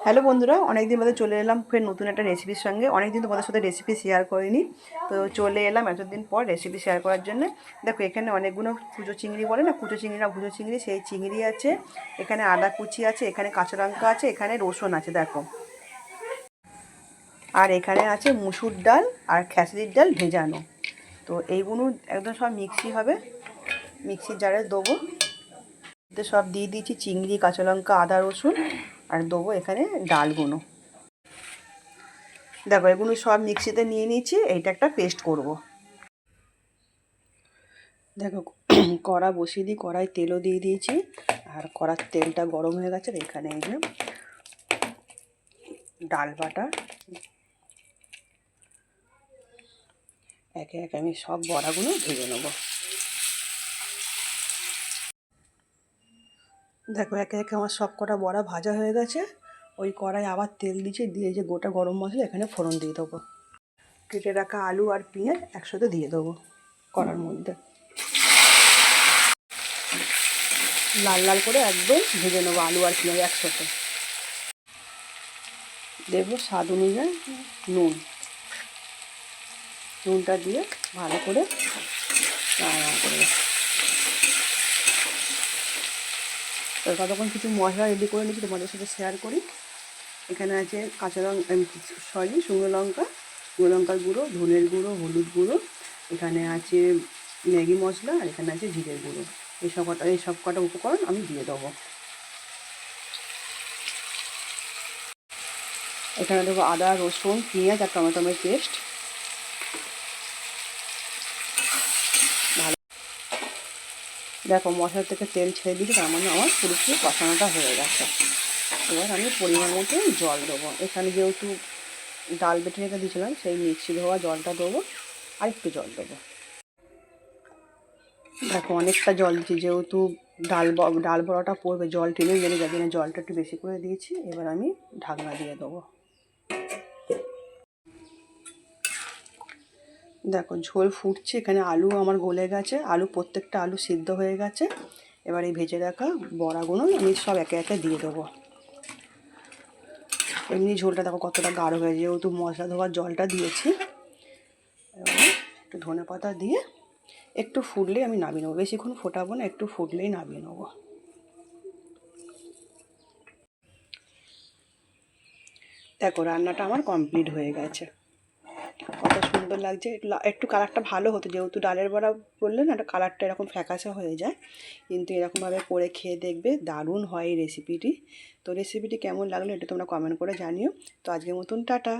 Hello বন্ধুরা, অনেকদিন বাদে চলে এলাম ফের নতুন একটা রেসিপির সঙ্গে। অনেকদিন তোমাদের সাথে রেসিপি শেয়ার করিনি, তো চলে এলাম এতদিন পর রেসিপি শেয়ার করার জন্য। দেখো এখানে অনেকগুলো কুচো চিংড়ি বলে না, কুচো চিংড়ি না ভুজো চিংড়ি, সেই চিংড়ি আছে। এখানে আদা কুচি আছে, এখানে কাঁচা লঙ্কা আছে, এখানে রসুন আছে দেখো। আর এখানে আছে মুসুর ডাল আর খেসারির ডাল ভেজানো। তো এইগুলো একদম সব মিক্সি হবে, মিক্সির জারে দেবো। সব দিয়ে দিয়েছি চিংড়ি, কাঁচা লঙ্কা, আদা, রসুন, আর দেবো এখানে ডালগুলো। দেখো এগুলো সব মিক্সিতে নিয়ে নিয়েছি, এইটা একটা পেস্ট করব। দেখো কড়া বসিয়ে দিই, কড়াই তেলও দিয়ে দিয়েছি, আর কড়ার তেলটা গরম হয়ে গেছে। এখানে এই যে ডাল বাটা, একে একে আমি সব বড়াগুলো ভেজে নেব। দেখো একে একে আমার সব কটা বড়া ভাজা হয়ে গেছে। ওই কড়াই আবার তেল দিয়েছি, দিয়ে যে গোটা গরম মশলা এখানে ফোড়ন দিয়ে দেবো। কেটে রাখা আলু আর পেঁয়াজ একসাথে দিয়ে দেবো কড়ার মধ্যে। লাল লাল করে একদম ভেজে নেবো আলু আর পেঁয়াজ একসাথে। দেবো স্বাদ অনুযায়ী নুন, নুনটা দিয়ে ভালো করে রান্না করবো। ততক্ষণ কিছু মশলা রেডি করে নিচ্ছি, তোমাদের সাথে শেয়ার করি। এখানে আছে কাঁচা লঙ্কা, শুকনো লঙ্কার গুঁড়ো, ধনের গুঁড়ো, হলুদ গুঁড়ো, এখানে আছে ম্যাগি মশলা, আর এখানে আছে জিরের গুঁড়ো। এই সব কটা উপকরণ আমি দিয়ে দেবো। এখানে দেবো আদা, রসুন, পেঁয়াজ আর টমেটোর পেস্ট। ভালো দেখো মশলা থেকে তেল ছেড়ে দিয়েছি, তার মানে আমার পুরোপুরি কষানোটা হয়ে গেছে। এবার আমি পরিমাণ মতো জল দেবো। এখানে যেহেতু ডাল বেটে রেখে দিয়েছিলাম, সেই মিক্সি ধোয়া জলটা দেবো, আর একটু জল দেবো। দেখো অনেকটা জল দিচ্ছি, যেহেতু ডাল বড়াটা পড়বে, জল টেনে বেড়ে যাবে না, জলটা একটু বেশি করে দিয়েছি। এবার আমি ঢাকনা দিয়ে দেবো। দেখো ঝোল ফুটছে, এখানে আলু আমার গলে গেছে, আলু প্রত্যেকটা আলু সিদ্ধ হয়ে গেছে। এবার এই ভেজে রাখা বড়াগুলো আমি সব একে একে দিয়ে দেবো। এমনি ঝোলটা দেখো কতটা গাঢ় হয়ে, যেহেতু মশলা ধোয়ার জলটা দিয়েছি। এবার একটু ধনে পাতা দিয়ে একটু ফুটলেই আমি নামিয়ে নেবো, বেশিক্ষণ ফোটাবো না, একটু ফুটলেই নামিয়ে নেবো। দেখো রান্নাটা আমার কমপ্লিট হয়ে গেছে, কত সুন্দর লাগছে। একটু কালারটা ভালো হতো, যেহেতু ডালের বড়া বললে না, একটা কালারটা এরকম ফ্যাকাশে হয়ে যায়, কিন্তু এরকমভাবে করে খেয়ে দেখবে, দারুণ হয় এই রেসিপিটি। তো রেসিপিটি কেমন লাগলো এটা তোমরা কমেন্ট করে জানিও। তো আজকের মতন টাটা।